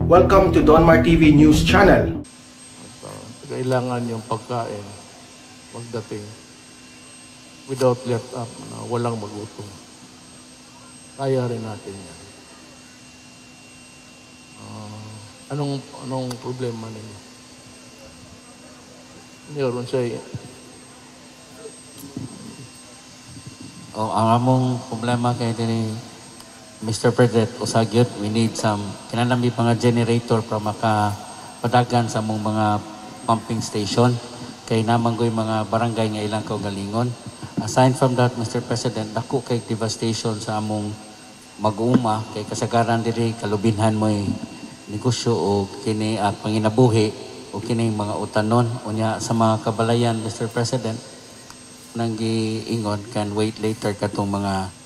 Welcome to Donmar TV News Channel. Kailangan yung pagkain magdating without let up, na walang magutom. Kaya rin natin yan. Anong problema ninyo? Meron siya. Ang among problema kay diri Mr. President usagyod, we need some kinanami mga generator para makapadagan sa mong mga pumping station kay namanggoy mga barangay nga ilang kaugalingon. Aside from that, Mr. President, dako kay devastation sa among mag-uuma kay kasagaran diri kalubinhan mo'y negosyo o kini panginabuhi o kini mga utanon unya sa mga kabalayan, Mr. President, nang giingon can wait later katong mga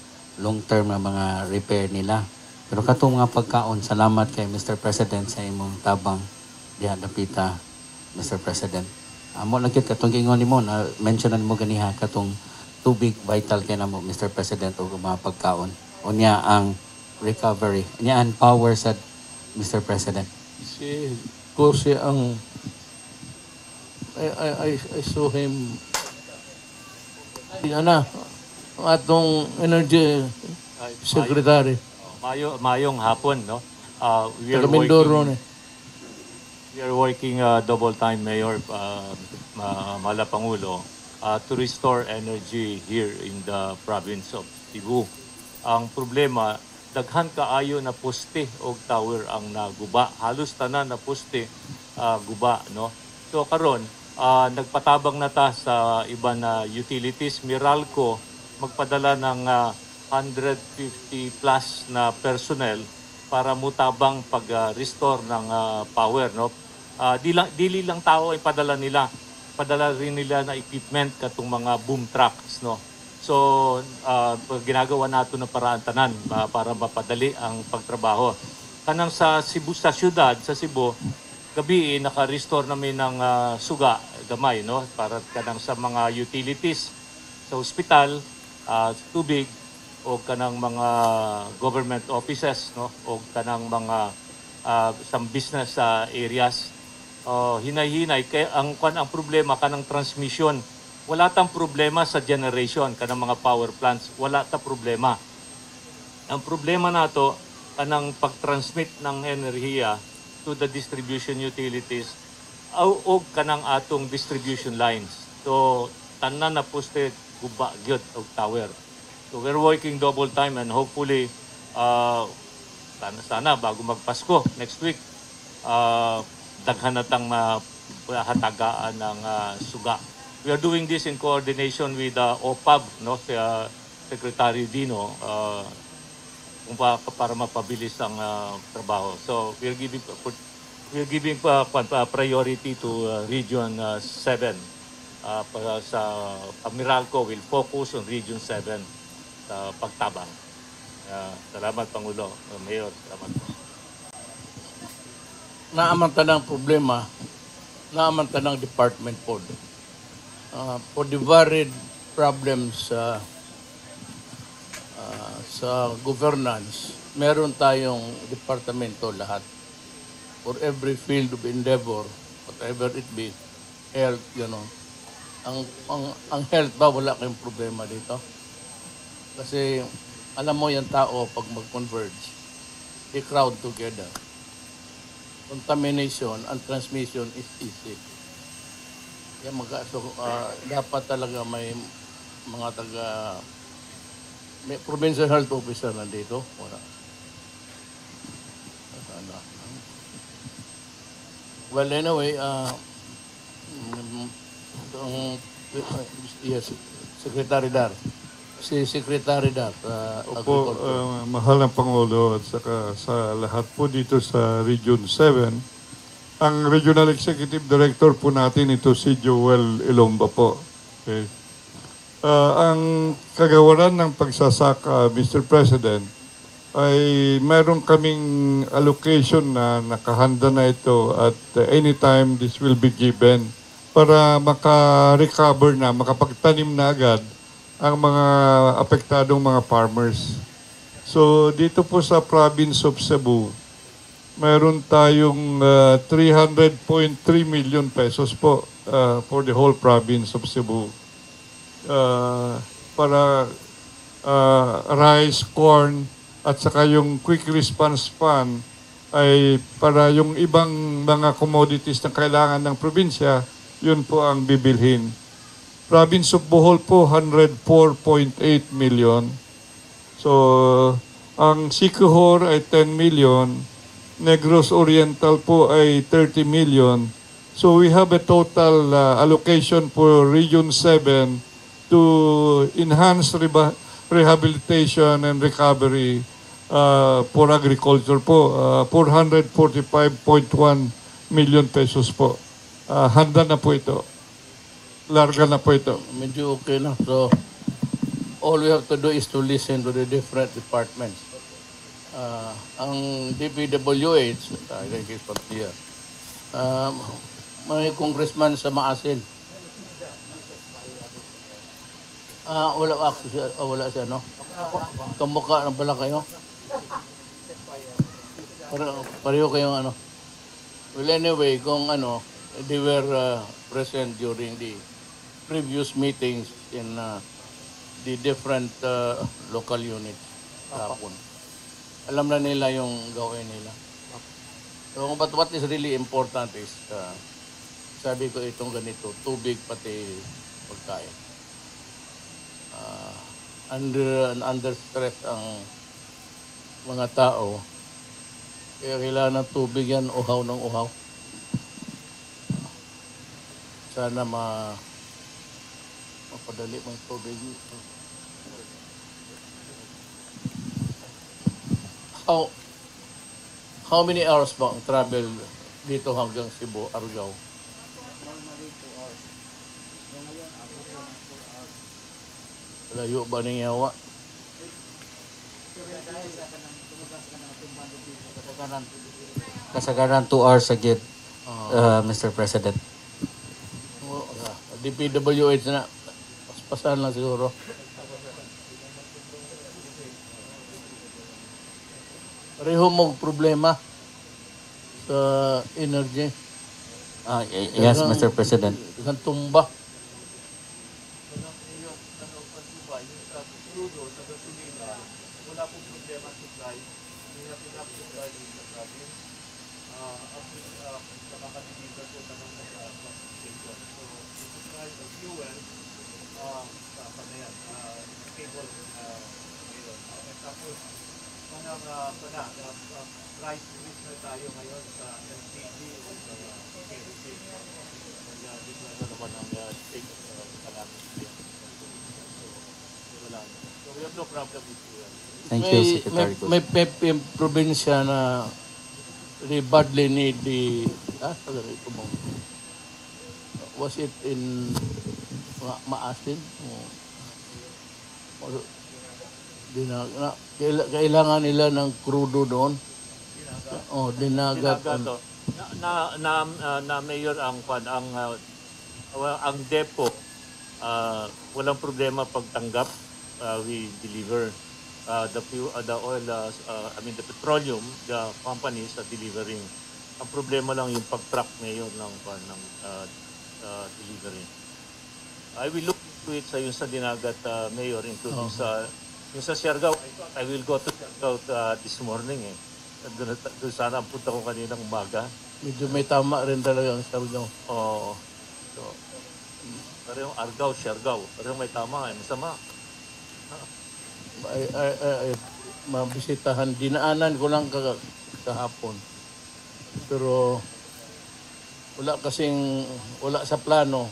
long-term na mga repair nila. Pero katong mga pagkaon, salamat kay Mr. President sa imong tabang diha dapita, Mr. President. Amo lang gyud katong giingon nimo na mentionan mo ganiha katong tubig vital kay namo, Mr. President, o mga pagkaon. Unya ang recovery, unya ang power sa Mr. President. Kasi ang I saw him ang atong energy secretary. Mayong hapon, no? We are working double time, Mayor, Mala Pangulo, to restore energy here in the province of Cebu. Ang problema, daghan kaayo na poste o tower ang naguba. Halos tanan na poste guba, no? So karon nagpatabang na ta sa iba na utilities. Meralco magpadala ng 150 plus na personnel para mutabang pag-restore ng power, no? Dili lang tao ay padala nila. Padala rin nila na equipment katong mga boom trucks, no? So ginagawa nato ng paraan tanan para mapadali ang pagtrabaho. Kanang sa Cebu, sa syudad, sa Cebu, gabi naka-restore namin ng suga, gamay, no? Para kanang sa mga utilities, sa ospital, tubig, o kanang mga government offices, no? O kanang mga some business areas. Hinay-hinay kay ang problema kanang transmission. Wala tang problema sa generation kanang mga power plants, wala ta problema. Ang problema nato kanang pag-transmit ng enerhiya to the distribution utilities o kanang atong distribution lines. So tanan na poste guba gyud og tower. So we're working double time and hopefully sana bago magpasko next week daghan na tang hatagaan ng suga. We are doing this in coordination with OPAB, no, si Secretary Dino, para mapabilis ang trabaho. So we're giving priority to Region 7. Sa Meralco will focus on Region 7 sa pagtabang. Salamat, Pangulo. Mayor, salamat po. Naaman tanang problema, naaman tanang department po. For the varied problems sa governance, meron tayong departamento lahat. For every field of endeavor, whatever it be, health, you know. Ang health ba, wala kayong problema dito? Kasi alam mo yung tao pag mag-converge, they crowd together. Contamination and transmission is easy. Yan dapat talaga may mga may provincial health officer nandito. Wala. Well, anyway, yes, Secretary Dar. Si Secretary Dar. Opo, mahal ng Pangulo at saka sa lahat po dito sa Region 7. Ang Regional Executive Director po natin ito si Joel Ilomba po. Okay. Ang kagawaran ng pagsasaka, Mr. President, ay meron kaming allocation na nakahanda na ito at anytime this will be given para maka-recover na, makapagtanim na agad ang mga apektadong mga farmers. So dito po sa province of Cebu, meron tayong 300.3 million pesos po for the whole province of Cebu. Para rice, corn, at saka yung quick response fund ay para yung ibang mga commodities na kailangan ng probinsya, yun po ang bibilhin. Province of Bohol po, 104.8 million. So, ang Siquijor ay 10 million. Negros Oriental po ay 30 million. So, we have a total allocation for Region 7 to enhance rehabilitation and recovery for agriculture po. 445.1 million pesos po. Handa na po ito. Larga na po ito. Medyo okay na. So, all we have to do is to listen to the different departments. Ang DPWH, may congressman sa Maasin. Wala access, wala siya, no? Kamukha na pala kayo? Pareho kayong ano? Well, anyway, kung ano, they were present during the previous meetings in the different local units kahapon. Alam na nila yung gawin nila. So, but what is really important is, sabi ko itong ganito, tubig pati pagkain. Under stress ang mga tao, kaya kailangan ng tubig yan, uhaw ng uhaw. Sana mapadali ng tubig. How many hours ba ang travel dito hanggang Cebu, Argao? Layo ba ng yawa? Kasagaran 2 hours agad, Mr. President. DPWH na, paspasan lang siguro. Pareho mong problema sa energy. Yes, Mr. President. Isang tumba. Price increase na tayo ngayon sa LPG o sa kerosene. Kaya dito na naman ang state of calamity. So, wala na. So we have no problem with fuel. Thank you, Secretary. May probinsya na they badly need the was it in Maasin? Kailangan nila ng crudo doon. Dinagat. Na mayor ang depo, walang problema pagtanggap. We deliver the oil, the petroleum, the companies are delivering. Ang problema lang yung pag-truck mayor ng delivery. I will look into it sa dinagat mayor, including yung sa Siargao. I will go to Siargao this morning eh. Doon sana ang punta ko kaninang umaga. Medyo may tama rin talaga ang Siargao. Oo. So, parehong Argao, Siargao. Parehong may tama, masama. Mabisitahan. Dinaanan ko lang kahapon. Pero wala sa plano.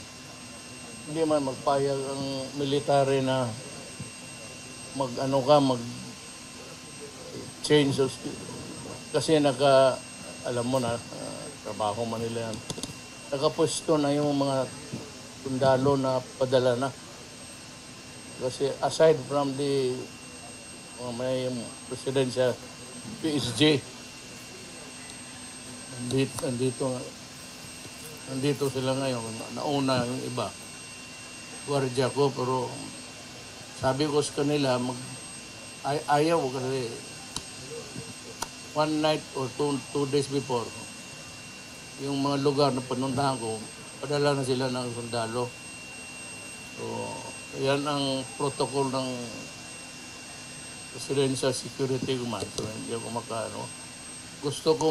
Hindi man magpayag ang military na change kasi alam mo na, trabaho man nila yan. Nakapwesto na yung mga sundalo na padala na. Kasi aside from the may presidensya, PSG, nandito sila ngayon. Nauna yung iba. Gwardiya ko, pero sabi ko sa kanila, ayaw kasi one night or two days before, yung mga lugar na pinuntahan ko, padala na sila ng sundalo. So, yan ang protocol ng Presidential Security Command. So, hindi ako makaano. Gusto ko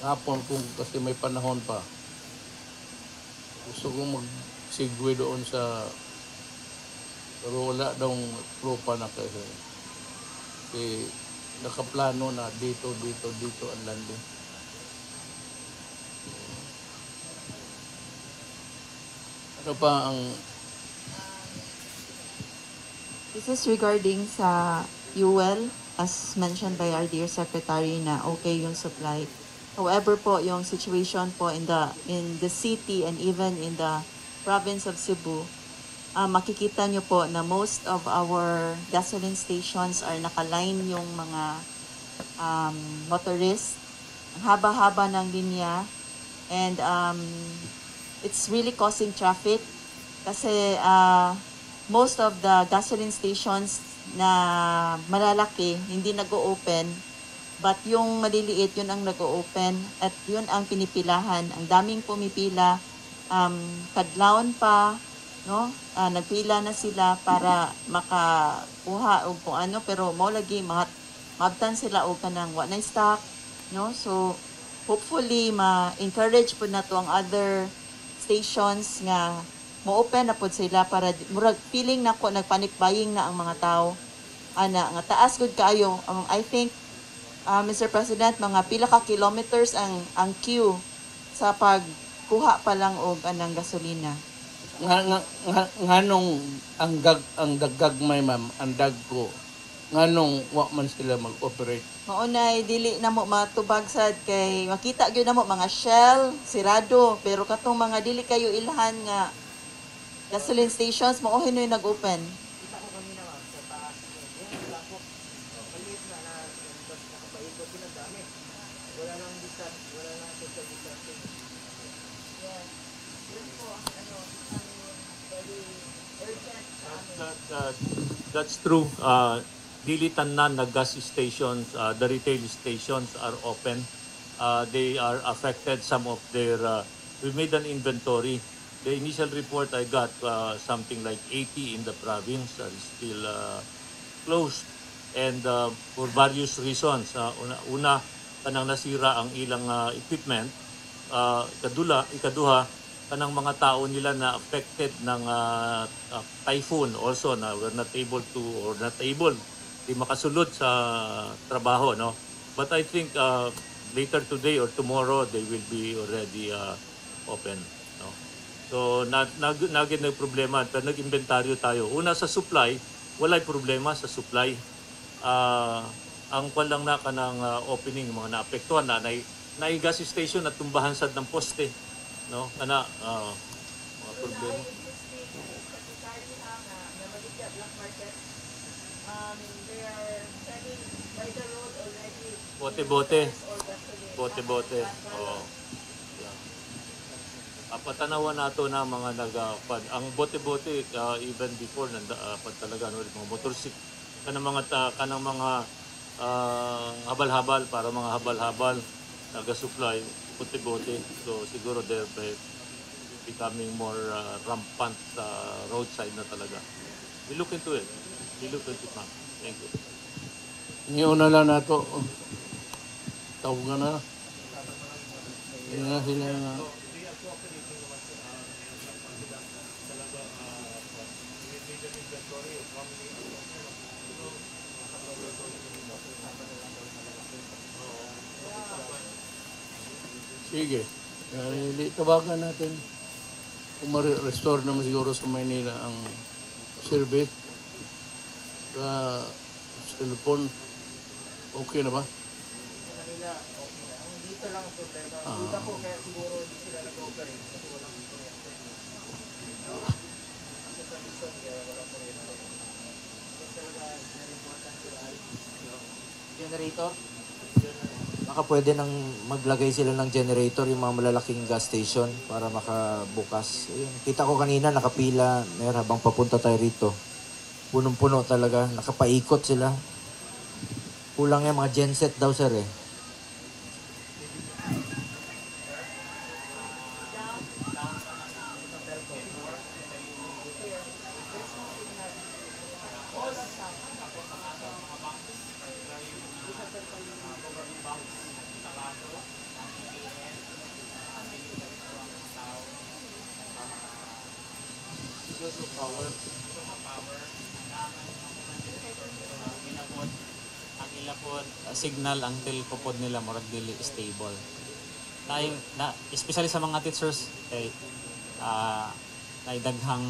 hapon kung kasi may panahon pa. Gusto ko mag-segue doon sa pero wala daw tropa na kasi nakaplano na dito ang landing. Ano pa ang This is regarding sa fuel, as mentioned by our dear Secretary na okay yung supply. However po, yung situation po in the city and even in the province of Cebu, makikita nyo po na most of our gasoline stations are nakaline yung mga motorists. Ang haba-haba ng linya and it's really causing traffic kasi most of the gasoline stations na malalaki hindi nag-o-open, but yung maliliit yun ang nag-o-open at yun ang pinipilahan. Ang daming pumipila, kadlawon pa, no? Nagpila na sila para makakuha o kung ano, pero mo lagi mabtan sila o kanang wa na stock, no? So hopefully ma-encourage po na to ang other stations nga mo-open na po sila para murag feeling na ko nagpanic buying na ang mga tao. Ana nga taas gud kaayo. I think Mr. President, mga pila ka kilometers ang queue sa pagkuha pa lang og anang gasolina. nganong ang daggagmay ma'am, ang dagko nganong wa man sila mag-operate. Maunay dili na mo matubag sad kay makita gyud na mo mga Shell, sirado, pero katong mga dili kayo ilhan nga gasoline stations mo hinoy nag-open. That's true. Dili tanan na gas stations, the retail stations are open. They are affected. Some of their, we made an inventory. The initial report I got, something like 80 in the province are still closed. And for various reasons. Una, kanang nasira ang ilang equipment. Ikaduha, kanang mga tao nila na affected ng typhoon also na we're not able to or not able di makasulod sa trabaho, no? But I think later today or tomorrow they will be already open, no? So naging problema pero nag-inventaryo tayo. Una sa supply, walay problema sa supply. Ang kwan lang na kanang opening mga naapektuhan na gas station at tumbahan sad ng poste, no? Kana mga problema. Bote-bote. Oo. Yeah. Patanawan nato na mga ang bote-bote even before talaga no mga motorsiklo kanang mga habal-habal para mga habal-habal naga-supply bote-bote. So siguro they're becoming more rampant roadside na talaga. We look into it. Ma'am. Thank you. Ngayon na lang nato. Tawagan na. Hindi na sila na. Sige. Tawagan natin. Kung ma-restore naman siguro sa Maynila ang service sa cellphone. Okay na ba? Dito lang ang problema. Dito po kaya siguro hindi sila nag-operate kasi walang kuryente. Kasi tradisyon kaya walang kuryente. Kasi talaga na-important sila. Generator? Baka pwede nang maglagay sila ng generator yung mga malalaking gas station para makabukas. Ayun, kita ko kanina nakapila, habang papunta tayo rito. Punong-puno talaga, nakapaikot sila. Kulang yung mga genset daw, sir, eh. Ang ilapod signal ang telco nila murag dili stable. Especially sa mga teachers kay naidaghang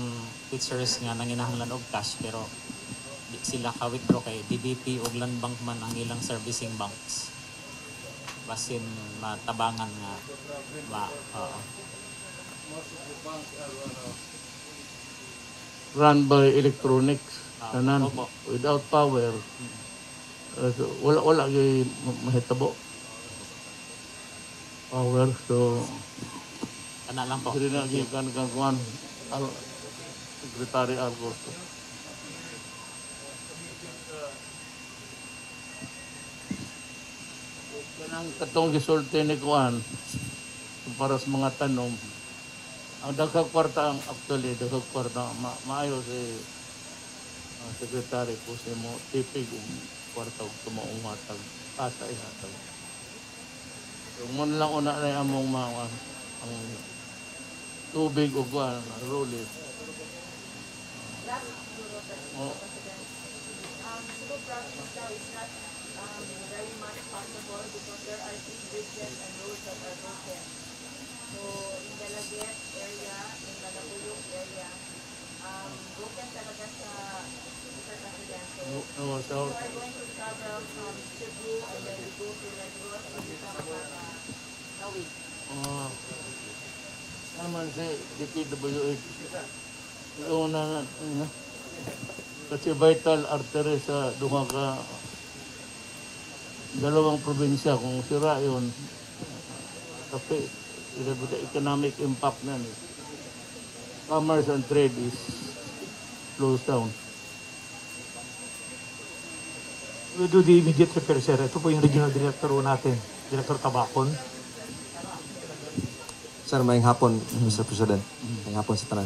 teachers nga nanginahanglan og cash pero di sila ka-withdraw kay DBP ug Land Bank man ang ilang servicing banks. Basin matabangan nga Run by electronics. Tanan. opo. Without power, so, wala gay mahitabo. Power, so Ana lang po. hindi na gikan kuan Secretary Algosto. Kanang katong gisulti ni kuan para sa mga tanom. Ang daghang kwarta ang actually daghang kwarta maayo si Secretary po sa mo tipig kwarta og tumaong hatag asa ihatag. So mo lang una na among mga ang tubig ug kuan role. Oh. Cebu province now is not very much possible because there are 3 bridges and roads that are broken. So in Dalaget area, in Malabuyog area, broken talaga sa President. So we are going to travel from Cebu and then we go to Negros and we come back Nawig. Naman si DPWH. Yung na kasi vital artery sa duha ka dalawang probinsya kung sira yun kasi the economic impact na commerce and trade is closed down. We do the immediate repair, sir. Ito po yung regional director natin, Director Tabacon. Sir, mayang hapon, Mr. President. Mayang hapon sa tanan.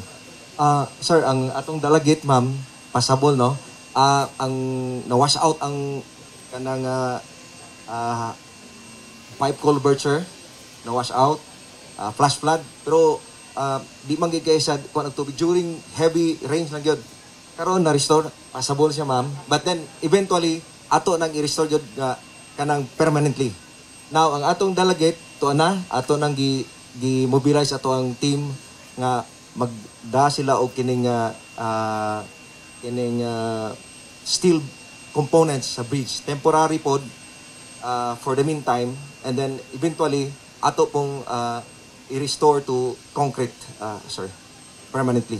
Sir, ang atong dalagit, ma'am, pasabol, no? Ang na-wash out ang kanang pipe culverture, na-wash out, flash flood, pero di man gid kay sa kuan ang tubig during heavy rains lang gyud. Karon na-restore, pasabol siya, ma'am. But then, eventually, ato nang i-restore gyud kanang permanently. Now, ang atong dalagit, to na, ato nang gi-mobilize ato ang team nga magda sila og kining steel components sa bridge. Temporary pod for the meantime and then eventually ato pong i-restore to concrete, sir, permanently.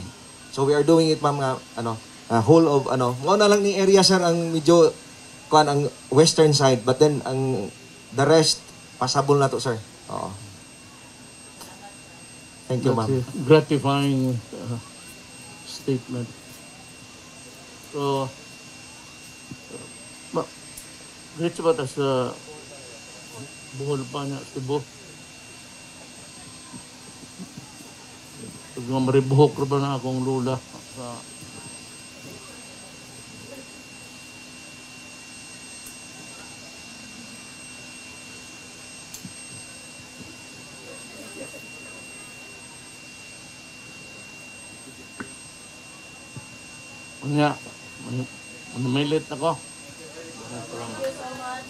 So we are doing it, ma'am, nga whole of mo na lang ni area, sir, ang medyo kuan ang western side, but then ang the rest pasabol na to, sir. Oo. Thank you, ma'am. That's a gratifying statement. So, dito ba ta sa buhol pa niya, Cebu? Pag mga maribuhok na ba na akong lula sa Unya, may late ako. Thank you so much.